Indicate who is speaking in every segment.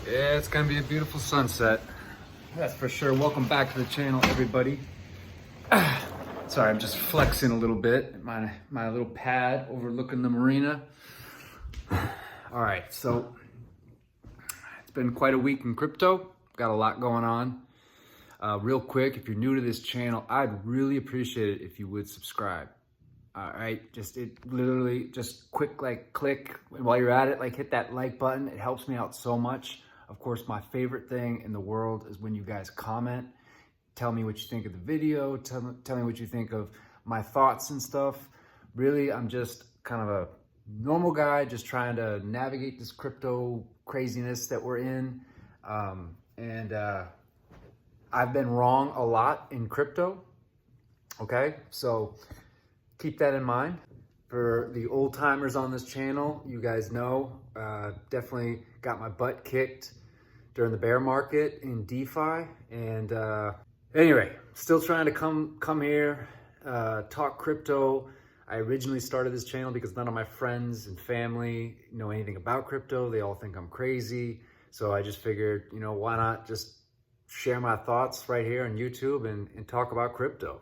Speaker 1: Yeah, it's gonna be a beautiful sunset. That's for sure. Welcome back to the channel, everybody. Sorry, I'm just flexing a little bit. My little pad overlooking the marina. All right, so it's been quite a week in crypto. Got a lot going on. Real quick, if you're new to this channel, I'd really appreciate it if you would subscribe. All right, just quick click, and while you're at it, hit that like button. It helps me out so much. Of course, my favorite thing in the world is when you guys comment. Tell me what you think of the video. Tell me what you think of my thoughts and stuff. Really, I'm just kind of a normal guy just trying to navigate this crypto craziness that we're in. I've been wrong a lot in crypto. Okay, so keep that in mind. For the old timers on this channel, you guys know, definitely got my butt kicked during the bear market in DeFi. And anyway, still trying to come here, talk crypto. I originally started this channel because none of my friends and family know anything about crypto. They all think I'm crazy. So I just figured, why not just share my thoughts right here on YouTube and talk about crypto.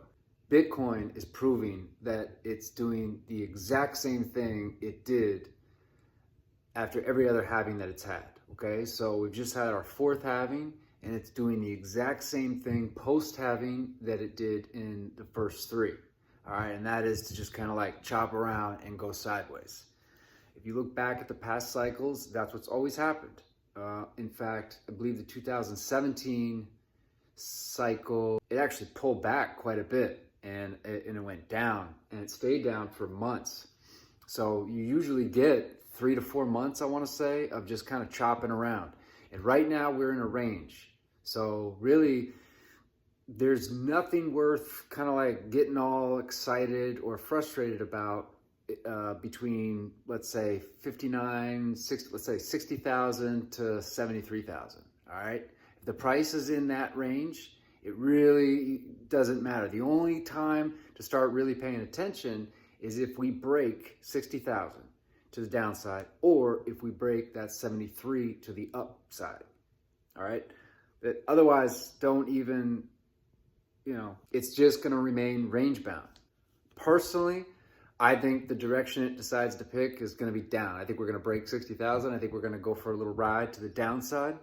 Speaker 1: Bitcoin is proving that it's doing the exact same thing it did after every other halving that it's had, okay? So we've just had our fourth halving, and it's doing the exact same thing post-halving that it did in the first three, all right? And that is to just kind of chop around and go sideways. If you look back at the past cycles, that's what's always happened. In fact, I believe the 2017 cycle, it actually pulled back quite a bit, and it went down, and it stayed down for months. So you usually get 3 to 4 months, I want to say, of just kind of chopping around. And right now we're in a range. So really, there's nothing worth kind of getting all excited or frustrated about between, let's say, 60,000 to 73,000. All right. If the price is in that range, it really doesn't matter. The only time to start really paying attention is if we break 60,000 to the downside, or if we break that 73 to the upside. All right. But otherwise, don't even, it's just going to remain range bound. Personally, I think the direction it decides to pick is going to be down. I think we're going to break 60,000. I think we're going to go for a little ride to the downside.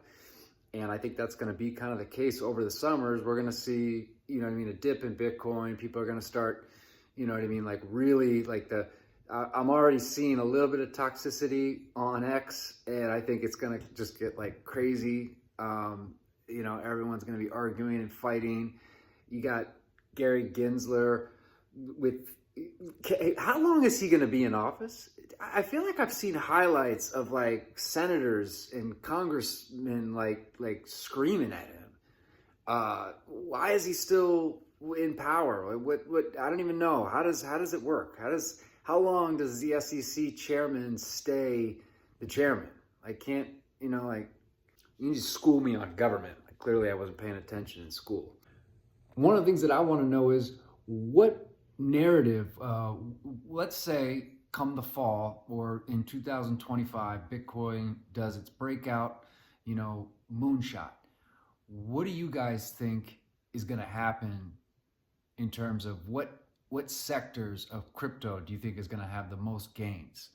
Speaker 1: And I think that's going to be kind of the case over the summers. We're going to see, a dip in Bitcoin. People are going to start, really I'm already seeing a little bit of toxicity on X, and I think it's going to just get crazy. Everyone's going to be arguing and fighting. You got Gary Gensler with, how long is he going to be in office? I feel like I've seen highlights of senators and congressmen screaming at him. Why is he still in power? What I don't even know. How does it work? How long does the SEC chairman stay the chairman? I can't, you can just school me on government. Clearly I wasn't paying attention in school. One of the things that I want to know is what narrative, let's say come the fall or in 2025, Bitcoin does its breakout, moonshot. What do you guys think is going to happen in terms of what sectors of crypto do you think is going to have the most gains?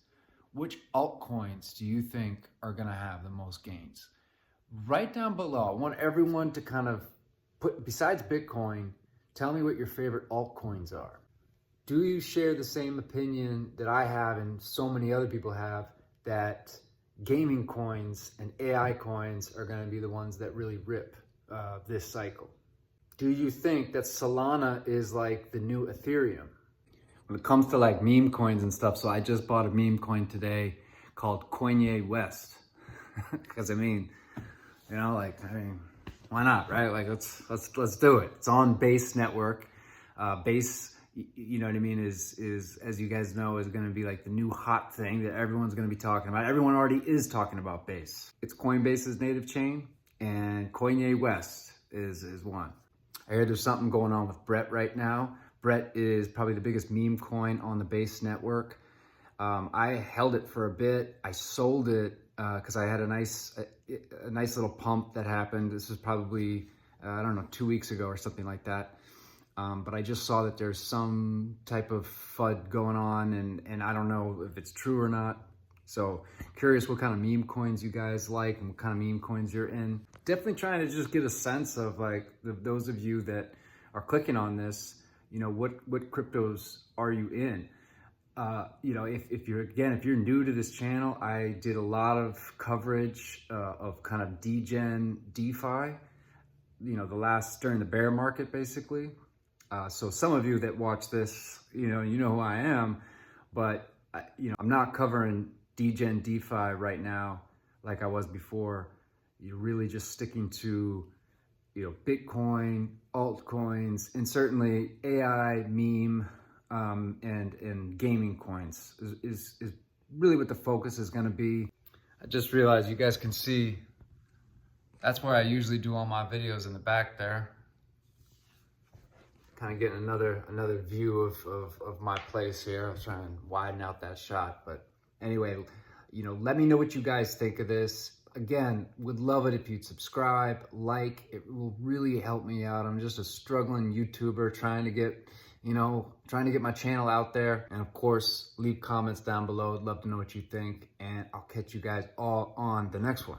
Speaker 1: Which altcoins do you think are going to have the most gains? Right down below, I want everyone to kind of put, besides Bitcoin, tell me what your favorite altcoins are. Do you share the same opinion that I have and so many other people have, that gaming coins and AI coins are going to be the ones that really rip this cycle? Do you think that Solana is the new Ethereum? When it comes to meme coins and stuff, so I just bought a meme coin today called CoinWest. Because why not, right? Let's do it. It's on Base Network. Base, is, as you guys know, is going to be the new hot thing that everyone's going to be talking about. Everyone already is talking about Base. It's Coinbase's native chain, and CoinWest is one. I hear there's something going on with Brett right now. Brett is probably the biggest meme coin on the Base Network. I held it for a bit. I sold it because I had a nice little pump that happened. This was probably, I don't know, 2 weeks ago or something like that. But I just saw that there's some type of FUD going on, and I don't know if it's true or not. So curious what kind of meme coins you guys like and what kind of meme coins you're in. Definitely trying to just get a sense of like those of you that are clicking on this, you know, what cryptos are you in? You know, if you're new to this channel, I did a lot of coverage of kind of degen DeFi, you know, during the bear market basically. So some of you that watch this, you know who I am, but you know, I'm not covering degen DeFi right now like I was before. You're really just sticking to, you know, Bitcoin, altcoins, and certainly AI, meme, and gaming coins is really what the focus is going to be. I just realized you guys can see that's where I usually do all my videos, in the back there. Kind of getting another view of my place here. I'll try and widen out that shot, but anyway, you know, let me know what you guys think of this. Again, would love it if you'd subscribe, like. It will really help me out. I'm just a struggling YouTuber trying to get my channel out there. And of course, leave comments down below. I'd love to know what you think, and I'll catch you guys all on the next one.